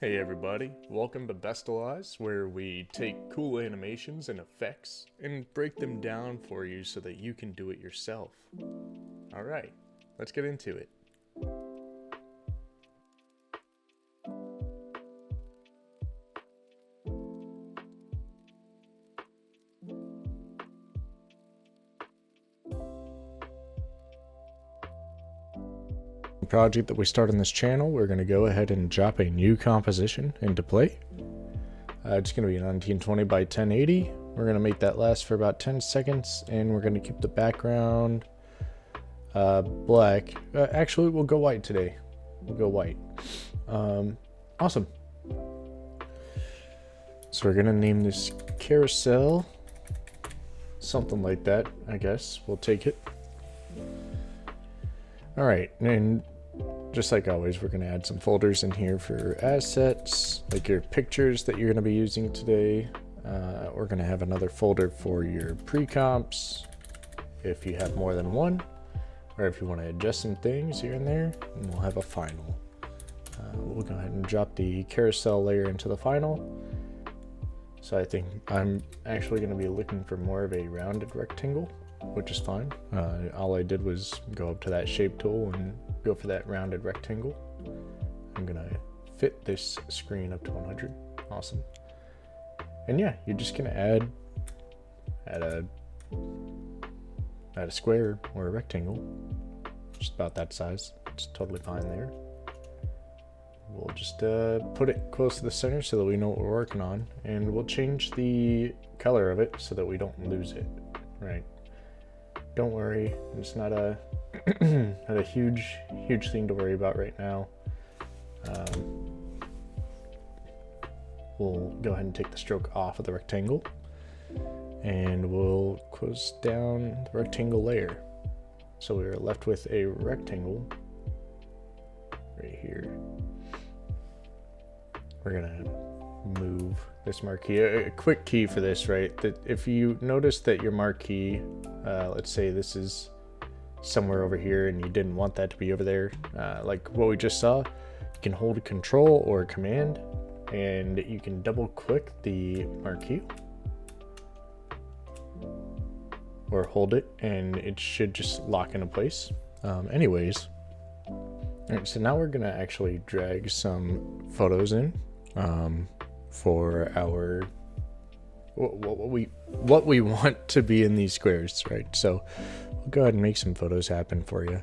Hey everybody, welcome to Bestulized, where we take cool animations and effects and break them down for you so that you can do it yourself. Alright, let's get into it. Project that we start on this channel, we're going to go ahead and drop a new composition into play. It's going to be 1920 by 1080. We're going to make that last for about 10 seconds, and we're going to keep the background black. Actually, we'll go white today. We'll go white. Awesome. So we're going to name this Carousel. Something like that, I guess. We'll take it. Alright, and just like always, we're going to add some folders in here for assets, like your pictures that you're going to be using today. We're going to have another folder for your pre-comps, if you have more than one, or if you want to adjust some things here and there, and we'll have a final. We'll go ahead and drop the carousel layer into the final. So I think I'm actually going to be looking for more of a rounded rectangle, which is fine. All I did was go up to that shape tool and go for that rounded rectangle. I'm gonna fit this screen up to 100. Awesome. And yeah, you're just gonna add a square or a rectangle, just about that size. It's totally fine there. We'll just put it close to the center so that we know what we're working on, and we'll change the color of it so that we don't lose it. Right. Don't worry, it's not a not a huge thing to worry about right now. We'll go ahead and take the stroke off of the rectangle, and we'll close down the rectangle layer. So we're left with a rectangle right here. We're gonna move this marquee. A quick key for this, right? That if you notice that your marquee, let's say this is somewhere over here and you didn't want that to be over there, like what we just saw, you can hold Control or Command and you can double click the marquee or hold it and it should just lock into place. Anyways, all right, so now we're gonna actually drag some photos in for our what we want to be in these squares, right? So we'll go ahead and make some photos happen for you.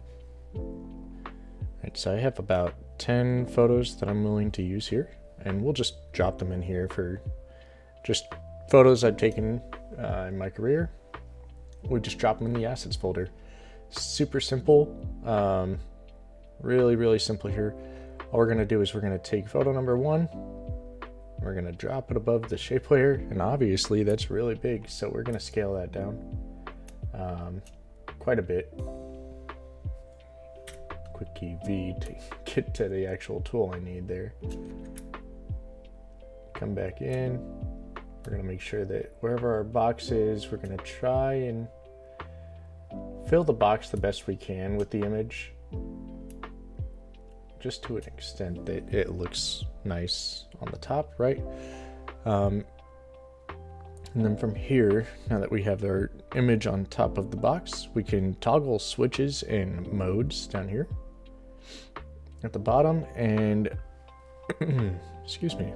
Right, so I have about 10 photos that I'm willing to use here, and we'll just drop them in here for just photos I've taken in my career. We just drop them in the assets folder. Super simple, really simple here. All we're gonna do is we're gonna take photo number 1. We're gonna drop it above the shape layer, and obviously that's really big, so we're gonna scale that down quite a bit. Quick key V to get to the actual tool I need there. Come back in. We're gonna make sure that wherever our box is, we're gonna try and fill the box the best we can with the image, just to an extent that it looks nice on the top, right? And then from here, now that we have our image on top of the box, we can toggle switches and modes down here at the bottom. And excuse me,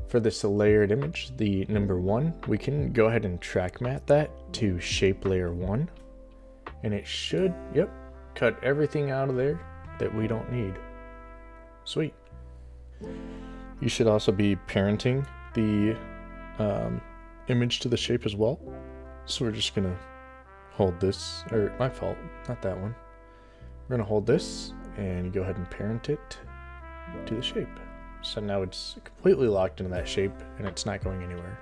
for this layered image, the number 1, we can go ahead and track matte that to shape layer 1, and it should, yep, cut everything out of there that we don't need. Sweet. You should also be parenting the image to the shape as well. So we're just gonna hold this, or my fault, not that one. We're gonna hold this and go ahead and parent it to the shape. So now it's completely locked into that shape and it's not going anywhere.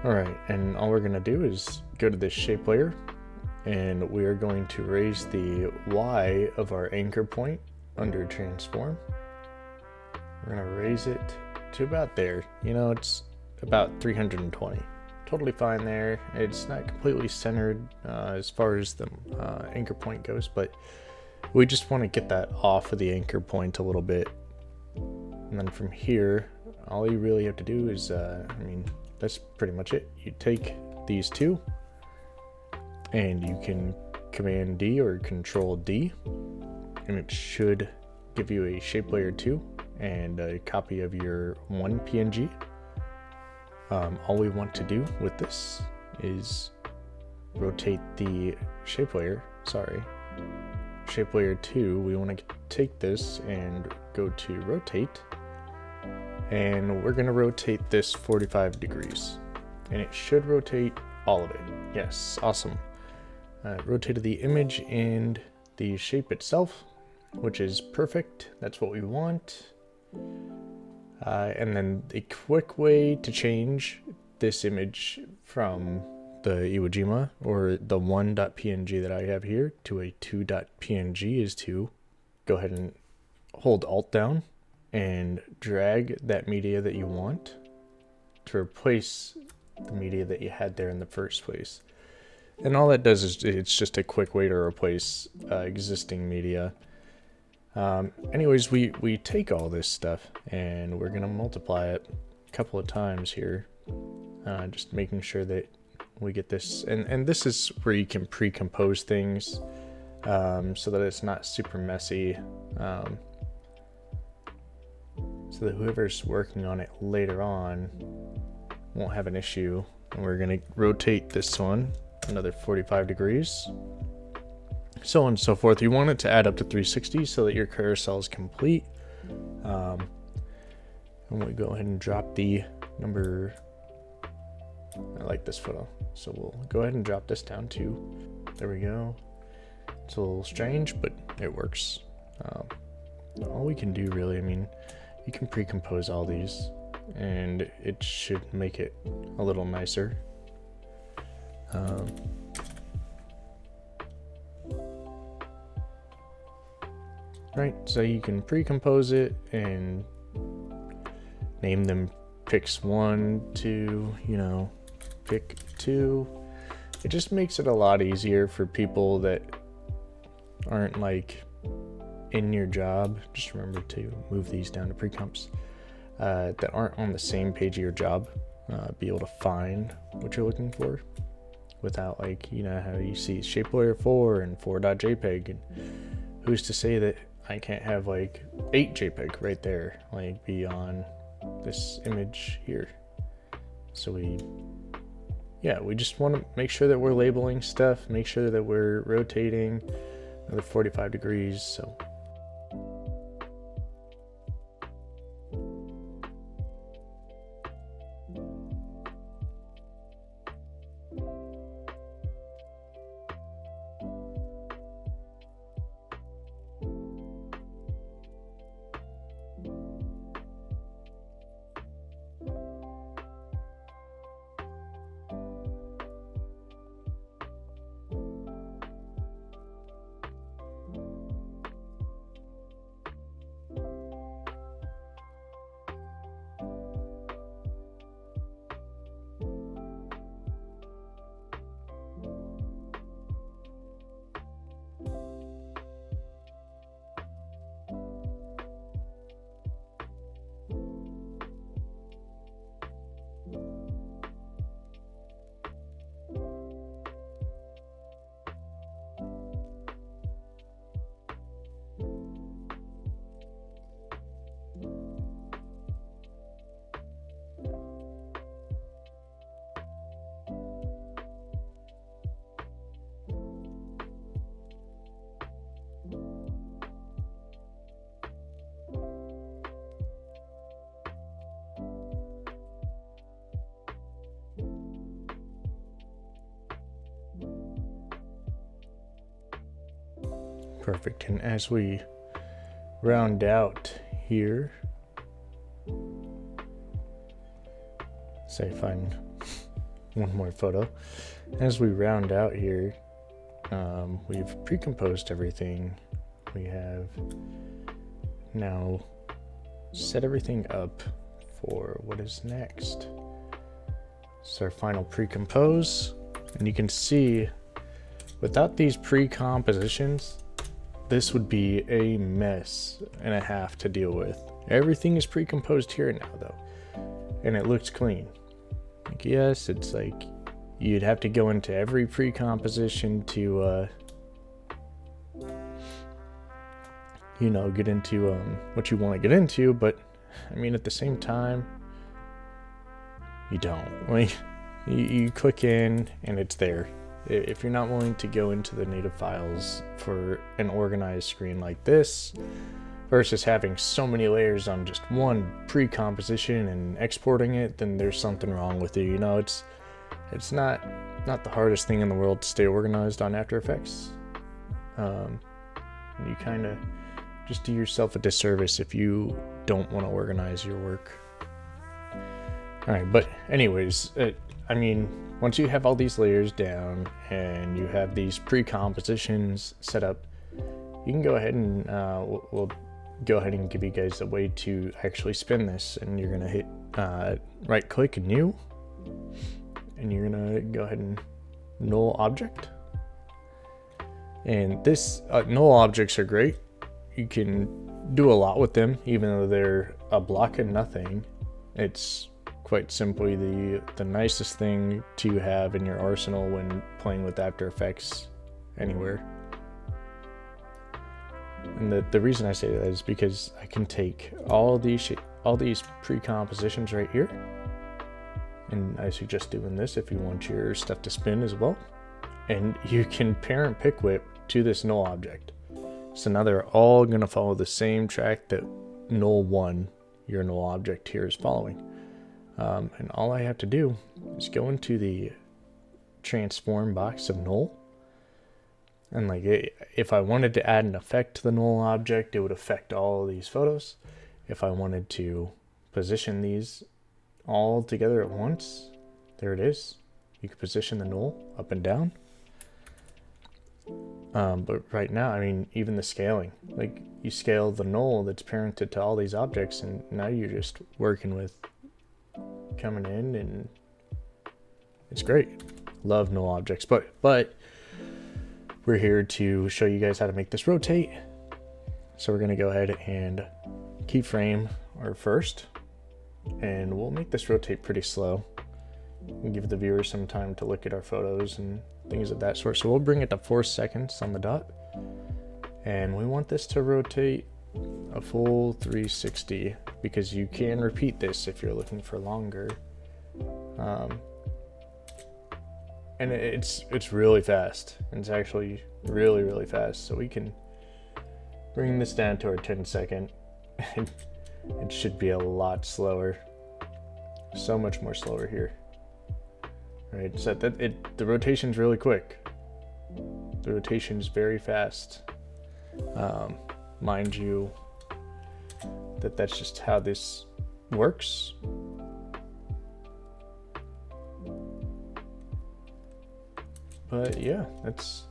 All right, and all we're gonna do is go to this shape layer, and we are going to raise the Y of our anchor point under transform. We're gonna raise it to about there. You know, it's about 320. Totally fine there. It's not completely centered as far as the anchor point goes, but we just want to get that off of the anchor point a little bit. And then from here, all you really have to do is, I mean, that's pretty much it. You take these two and you can Command D or Control D, and it should give you a shape layer 2 and a copy of your one PNG. All we want to do with this is rotate the shape layer, shape layer 2. We want to take this and go to rotate, and we're going to rotate this 45 degrees, and it should rotate all of it. Yes, awesome. Rotated the image and the shape itself, which is perfect. That's what we want. And then a quick way to change this image from the Iwo Jima or the 1.png that I have here to a 2.png is to go ahead and hold Alt down and drag that media that you want to replace the media that you had there in the first place. And all that does is it's just a quick way to replace existing media. Anyways, we take all this stuff and we're gonna multiply it a couple of times here, just making sure that we get this. And this is where you can pre-compose things so that it's not super messy, so that whoever's working on it later on won't have an issue. And we're gonna rotate this one another 45 degrees, so on and so forth. You want it to add up to 360 so that your carousel is complete. And we go ahead and drop the number. I like this photo, so we'll go ahead and drop this down too. There we go. It's a little strange, but it works. All we can do really, I mean, you can pre-compose all these and it should make it a little nicer. Right, so you can pre-compose it and name them pics 1, 2, you know, pick 2. It just makes it a lot easier for people that aren't like in your job. Just remember to move these down to pre-comps that aren't on the same page of your job, be able to find what you're looking for without, like, you know how you see shape layer 4 and 4.jpg, and who's to say that I can't have like 8 JPEG right there, like be on this image here. So we just want to make sure that we're labeling stuff, make sure that we're rotating another 45 degrees. So perfect. And as we round out here, say find one more photo. As we round out here, we've pre-composed everything. We have now set everything up for what is next. It's our final pre-compose, and you can see without these pre-compositions, this would be a mess and a half to deal with. Everything is pre-composed here now though, and it looks clean. Like, yes, it's like you'd have to go into every pre-composition to you know, get into what you want to get into, but I mean at the same time you don't. Like, you click in and it's there. If you're not willing to go into the native files for an organized screen like this versus having so many layers on just one pre-composition and exporting it, then there's something wrong with you. You know, it's not the hardest thing in the world to stay organized on After Effects. You kind of just do yourself a disservice if you don't want to organize your work. All right, but anyways, I mean, once you have all these layers down and you have these pre-compositions set up, you can go ahead and we'll go ahead and give you guys a way to actually spin this. And you're gonna hit right click new, and you're gonna go ahead and null object. And this null objects are great. You can do a lot with them, even though they're a block of nothing. It's quite simply the nicest thing to have in your arsenal when playing with After Effects anywhere. And the reason I say that is because I can take all these pre-compositions right here, and I suggest doing this if you want your stuff to spin as well. And you can parent pick whip to this null object. So now they're all going to follow the same track that null 1, your null object here, is following. And all I have to do is go into the transform box of null. And like, if I wanted to add an effect to the null object, it would affect all of these photos. If I wanted to position these all together at once, there it is. You can position the null up and down. But right now, I mean, even the scaling, like you scale the null that's parented to all these objects, and now you're just working with coming in, and it's great. Love null objects, but we're here to show you guys how to make this rotate. So we're gonna go ahead and keyframe our first, and we'll make this rotate pretty slow and give the viewer some time to look at our photos and things of that sort. So we'll bring it to 4 seconds on the dot, and we want this to rotate a full 360 because you can repeat this if you're looking for longer. And it's really fast. It's actually really fast. So we can bring this down to our 10-second. It should be a lot slower. So much more slower here. Right, so the rotation's really quick. The rotation's very fast. Mind you, that's just how this works. But yeah, that's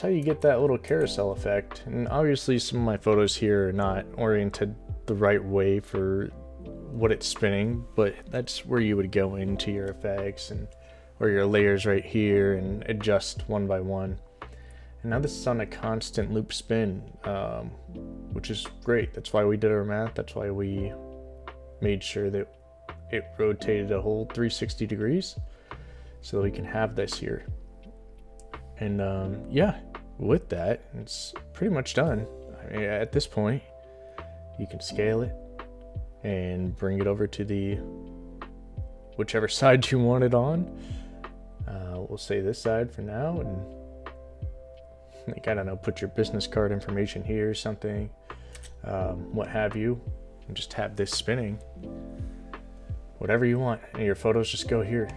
how you get that little carousel effect. And obviously some of my photos here are not oriented the right way for what it's spinning, but that's where you would go into your effects and or your layers right here and adjust one by one. And now this is on a constant loop spin, which is great. That's why we did our math. That's why we made sure that it rotated a whole 360 degrees so that we can have this here. And yeah, with that, it's pretty much done. I mean, at this point, you can scale it and bring it over to the whichever side you want it on. We'll say this side for now, and like, I don't know, put your business card information here or something, what have you, and just have this spinning, whatever you want, and your photos just go here.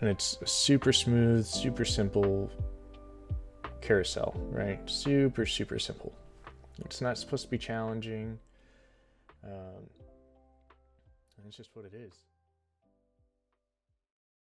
And it's super smooth, super simple carousel, right? Super simple. It's not supposed to be challenging. It's just what it is.